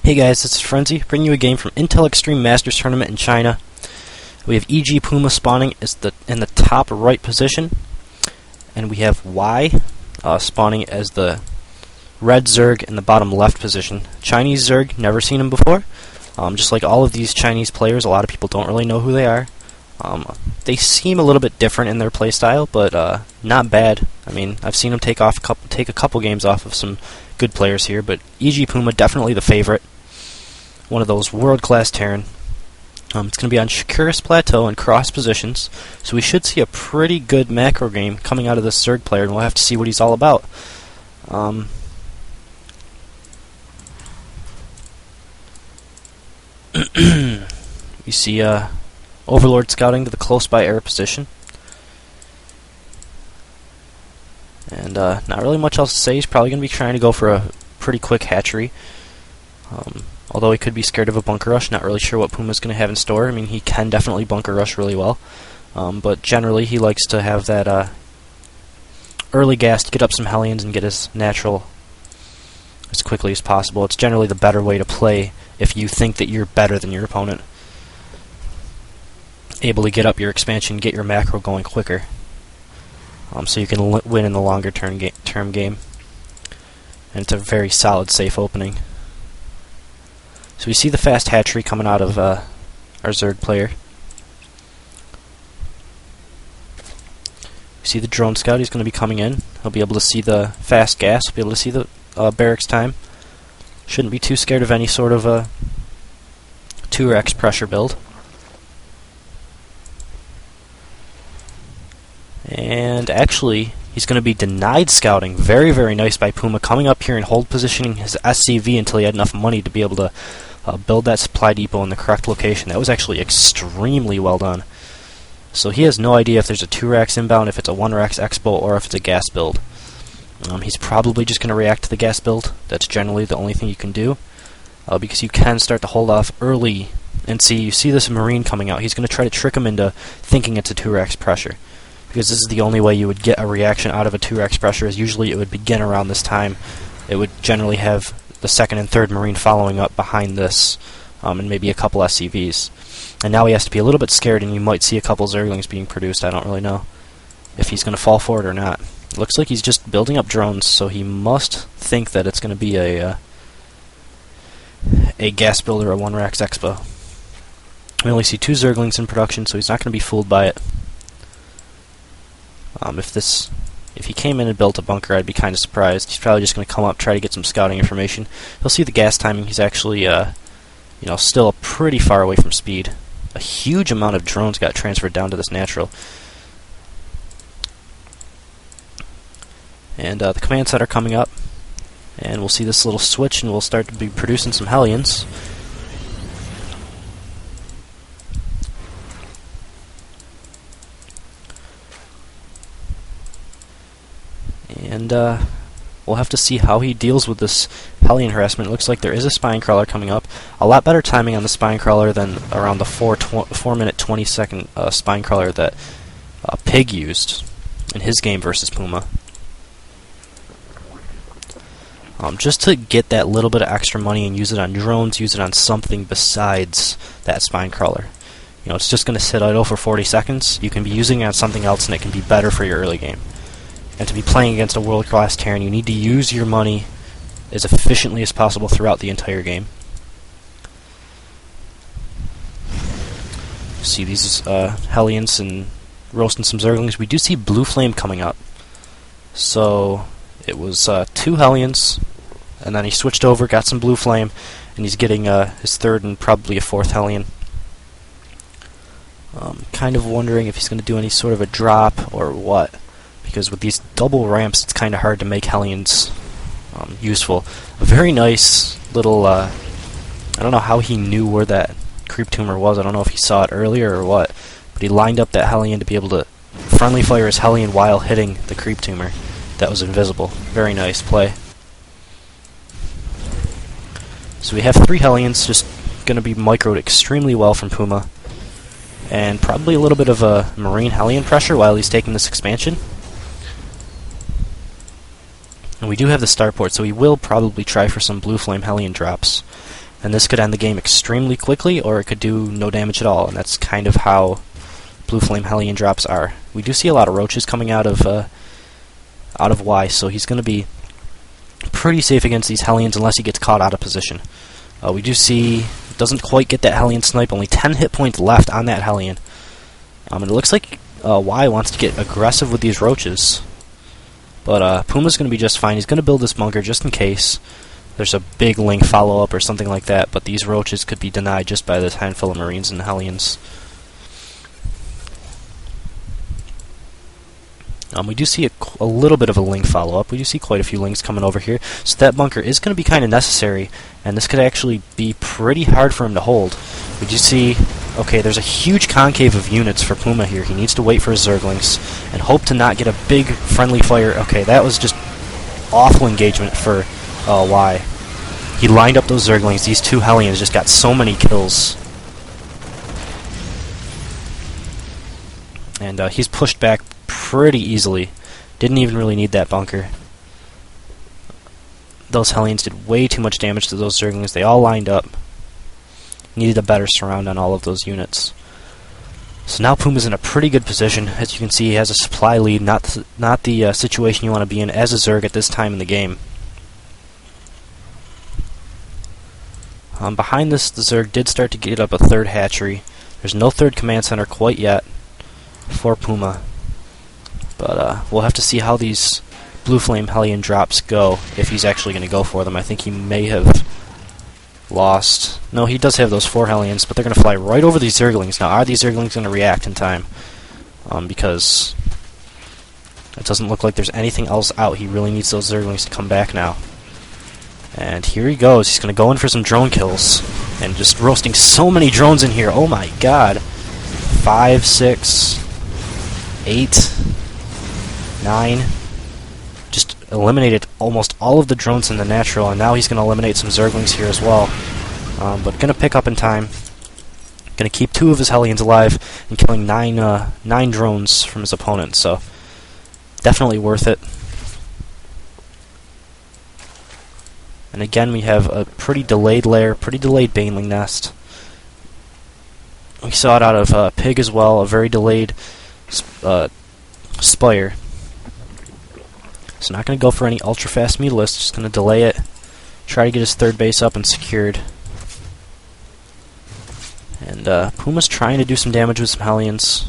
Hey guys, this is Frenzy, bringing you a game from Intel Extreme Masters Tournament in China. We have EgPuma spawning in the top right position, and we have YhY spawning as the red Zerg in the bottom left position. Chinese Zerg, never seen him before. Just like all of these Chinese players, a lot of people don't really know who they are. They seem a little bit different in their playstyle, but not bad. I mean, I've seen them take a couple games off of some good players here, but EgPuma definitely the favorite. One of those world-class Terran. It's going to be on Shakuris Plateau in cross positions, so we should see a pretty good macro game coming out of this Zerg player, and we'll have to see what he's all about. We see Overlord scouting to the close-by air position. And not really much else to say. He's probably going to be trying to go for a pretty quick hatchery. Although he could be scared of a bunker rush. Not really sure what Puma's going to have in store. I mean, he can definitely bunker rush really well. But generally, he likes to have that early gas to get up some Hellions and get his natural as quickly as possible. It's generally the better way to play if you think that you're better than your opponent. Able to get up your expansion, get your macro going quicker. So you can win in the longer term game. And it's a very solid, safe opening. So we see the fast hatchery coming out of our Zerg player. We see the drone scout, he's going to be coming in. He'll be able to see the fast gas, he'll be able to see the barracks time. Shouldn't be too scared of any sort of a 2x pressure build. And actually, he's going to be denied scouting. Very, very nice by Puma, coming up here and hold positioning his SCV until he had enough money to be able to build that supply depot in the correct location. That was actually extremely well done. So he has no idea if there's a 2-rax inbound, if it's a 1-rax expo, or if it's a gas build. He's probably just going to react to the gas build. That's generally the only thing you can do, because you can start to hold off early. And you see this Marine coming out. He's going to try to trick him into thinking it's a 2-rax pressure, because this is the only way you would get a reaction out of a 2-rax pressure, is usually it would begin around this time. It would generally have the second and third Marine following up behind this, and maybe a couple SCVs. And now he has to be a little bit scared, and you might see a couple Zerglings being produced. I don't really know if he's going to fall for it or not. Looks like he's just building up drones, so he must think that it's going to be a gas build or a 1-rax expo. We only see 2 Zerglings in production, so he's not going to be fooled by it. If he came in and built a bunker, I'd be kind of surprised. He's probably just going to come up, try to get some scouting information. He'll see the gas timing. He's actually, still pretty far away from speed. A huge amount of drones got transferred down to this natural. And the command set are coming up, and we'll see this little switch, and we'll start to be producing some Hellions. And we'll have to see how he deals with this Hellion harassment. It looks like there is a spine crawler coming up. A lot better timing on the spine crawler than around the 4-minute 20-second spine crawler that Pig used in his game versus Puma. Just to get that little bit of extra money and use it on drones, use it on something besides that spine crawler. It's just going to sit idle for 40 seconds. You can be using it on something else, and it can be better for your early game. And to be playing against a world-class Terran, you need to use your money as efficiently as possible throughout the entire game. See these Hellions and roasting some Zerglings. We do see Blue Flame coming up. So it was 2 Hellions, and then he switched over, got some Blue Flame, and he's getting his 3rd and probably a 4th Hellion. Kind of wondering if he's going to do any sort of a drop or what. Because with these double ramps, it's kind of hard to make Hellions useful. A very nice little, I don't know how he knew where that creep tumor was. I don't know if he saw it earlier or what. But he lined up that Hellion to be able to friendly fire his Hellion while hitting the creep tumor. That was invisible. Very nice play. So we have 3 Hellions, just going to be microed extremely well from Puma. And probably a little bit of a Marine Hellion pressure while he's taking this expansion. And we do have the starport, so we will probably try for some Blue Flame Hellion drops. And this could end the game extremely quickly, or it could do no damage at all, and that's kind of how Blue Flame Hellion drops are. We do see a lot of roaches coming out of Y, so he's going to be pretty safe against these Hellions unless he gets caught out of position. We do see doesn't quite get that Hellion snipe, only 10 hit points left on that Hellion. And it looks like Y wants to get aggressive with these roaches. But Puma's going to be just fine. He's going to build this bunker just in case there's a big Link follow-up or something like that, but these roaches could be denied just by this handful of Marines and Hellions. We do see a little bit of a Link follow-up. We do see quite a few Links coming over here. So that bunker is going to be kind of necessary, and this could actually be pretty hard for him to hold. We do see, okay, there's a huge concave of units for Puma here. He needs to wait for his Zerglings and hope to not get a big friendly fire. Okay, that was just awful engagement for Y. He lined up those Zerglings. These two Hellions just got so many kills. And he's pushed back pretty easily. Didn't even really need that bunker. Those Hellions did way too much damage to those Zerglings. They all lined up. Needed a better surround on all of those units. So now Puma's in a pretty good position. As you can see, he has a supply lead, not the situation you want to be in as a Zerg at this time in the game. Behind this, the Zerg did start to get up a third hatchery. There's no third command center quite yet for Puma. But we'll have to see how these Blue Flame Hellion drops go, if he's actually going to go for them. I think he may have lost. No, he does have those 4 Hellions, but they're going to fly right over these Zerglings. Now, are these Zerglings going to react in time? Because it doesn't look like there's anything else out. He really needs those Zerglings to come back now. And here he goes. He's going to go in for some drone kills. And just roasting so many drones in here. Oh my god. 5, 6, 8, 9. Just eliminated almost all of the drones in the natural, and now he's going to eliminate some Zerglings here as well. But going to pick up in time. Going to keep 2 of his Hellions alive and killing 9 drones from his opponent. So definitely worth it. And again, we have a pretty delayed lair, pretty delayed Baneling nest. We saw it out of Pig as well, a very delayed Spire. So not going to go for any ultra-fast Mutalisk, just going to delay it, try to get his third base up and secured. And Puma's trying to do some damage with some Hellions.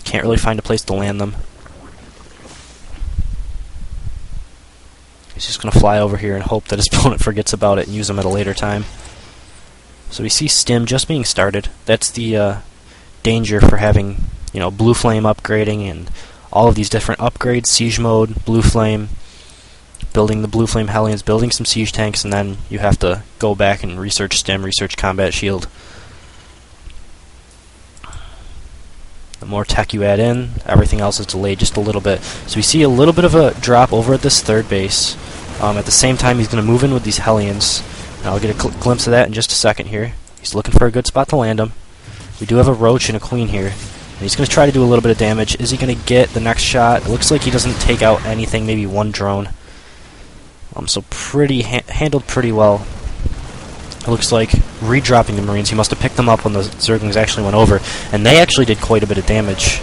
Can't really find a place to land them. He's just going to fly over here and hope that his opponent forgets about it and use them at a later time. So we see Stim just being started. That's the danger for having, Blue Flame upgrading and all of these different upgrades, Siege Mode, Blue Flame, building the Blue Flame Hellions, building some Siege Tanks, and then you have to go back and research Stim, research Combat Shield. The more tech you add in, everything else is delayed just a little bit. So we see a little bit of a drop over at this third base. At the same time, he's going to move in with these Hellions. And I'll get a glimpse of that in just a second here. He's looking for a good spot to land them. We do have a Roach and a Queen here. And he's going to try to do a little bit of damage. Is he going to get the next shot? It looks like he doesn't take out anything, maybe 1 drone. So pretty handled pretty well. It looks like redropping the Marines. He must have picked them up when the Zerglings actually went over. And they actually did quite a bit of damage.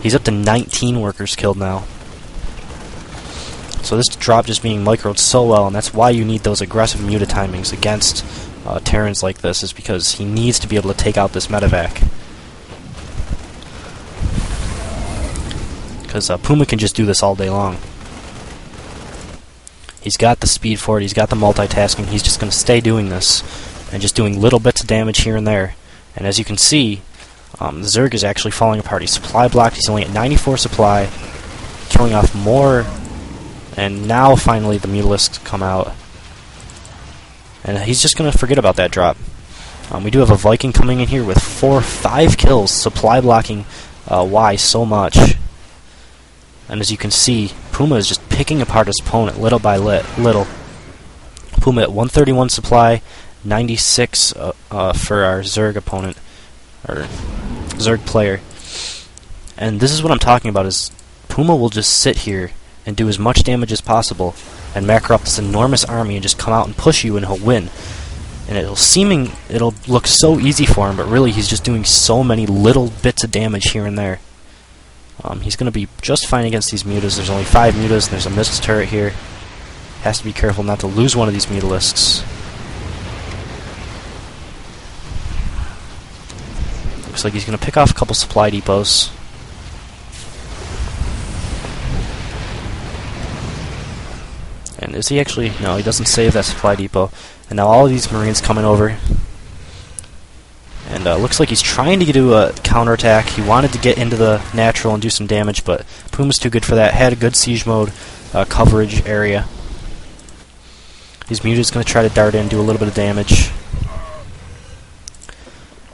He's up to 19 workers killed now. So this drop just being microed so well, and that's why you need those aggressive muta timings against Terrans like this, is because he needs to be able to take out this medevac. Because Puma can just do this all day long. He's got the speed for it, he's got the multitasking, he's just going to stay doing this, and just doing little bits of damage here and there. And as you can see, the Zerg is actually falling apart. He's supply blocked, he's only at 94 supply, killing off more. And now, finally, the Mutalisks come out. And he's just going to forget about that drop. We do have a Viking coming in here with 5 kills, supply blocking Y so much. And as you can see, Puma is just picking apart his opponent little by little. Puma at 131 supply, 96 for our Zerg opponent, or Zerg player. And this is what I'm talking about, is Puma will just sit here and do as much damage as possible and macro up this enormous army and just come out and push you, and he'll win. And it'll look so easy for him, but really he's just doing so many little bits of damage here and there. He's going to be just fine against these mutas. There's only 5 mutas, and there's a missile turret here. Has to be careful not to lose one of these mutalisks. Looks like he's going to pick off a couple supply depots. And is he actually... No, he doesn't save that supply depot. And now all of these Marines coming over. And looks like he's trying to do a counterattack. He wanted to get into the natural and do some damage, but Puma's too good for that. Had a good siege mode coverage area. These mutas going to try to dart in, do a little bit of damage.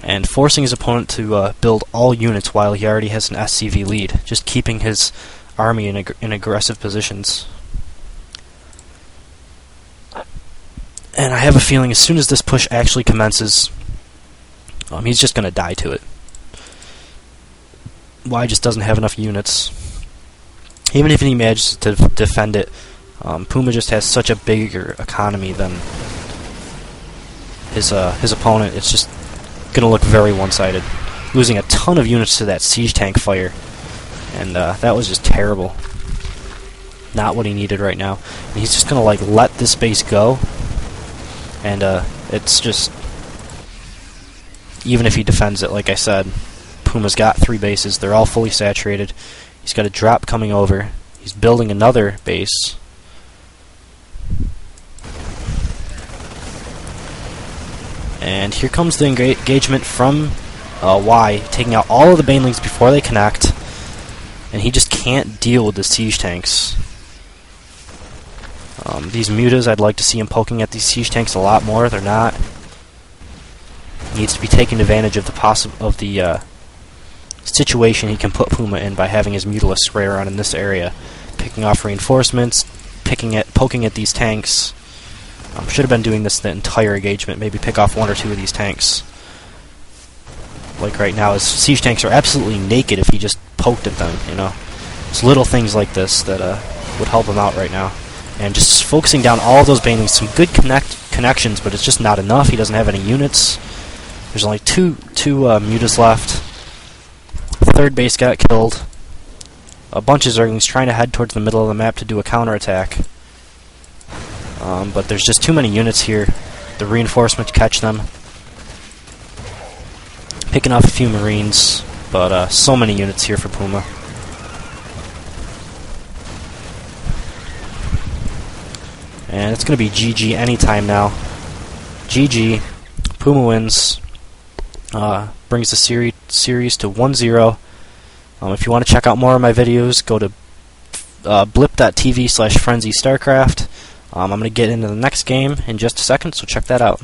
And forcing his opponent to build all units while he already has an SCV lead. Just keeping his army in aggressive positions. And I have a feeling as soon as this push actually commences, he's just going to die to it. Y just doesn't have enough units. Even if he manages to defend it, Puma just has such a bigger economy than his opponent. It's just going to look very one-sided. Losing a ton of units to that siege tank fire. And that was just terrible. Not what he needed right now. And he's just going to let this base go. And it's just... Even if he defends it, like I said, Puma's got 3 bases. They're all fully saturated. He's got a drop coming over. He's building another base. And here comes the engagement from Y, taking out all of the banelings before they connect. And he just can't deal with the siege tanks. These mutas, I'd like to see him poking at these siege tanks a lot more. They're not. Needs to be taking advantage of the situation he can put Puma in by having his mutalisk spray around in this area, picking off reinforcements, poking at these tanks. Should have been doing this the entire engagement. Maybe pick off 1 or 2 of these tanks. Like right now, his siege tanks are absolutely naked if he just poked at them. You know, it's little things like this that would help him out right now. And just focusing down all of those banelings, some good connections, but it's just not enough. He doesn't have any units. There's only two mutas left. The 3rd base got killed. A bunch of Zerglings trying to head towards the middle of the map to do a counterattack. But there's just too many units here. The reinforcements catch them. Picking off a few Marines, but so many units here for Puma. And it's going to be GG anytime now. GG. Puma wins. Brings the series to 1-0. If you want to check out more of my videos, go to blip.tv/FrenzyStarcraft. I'm going to get into the next game in just a second, so check that out.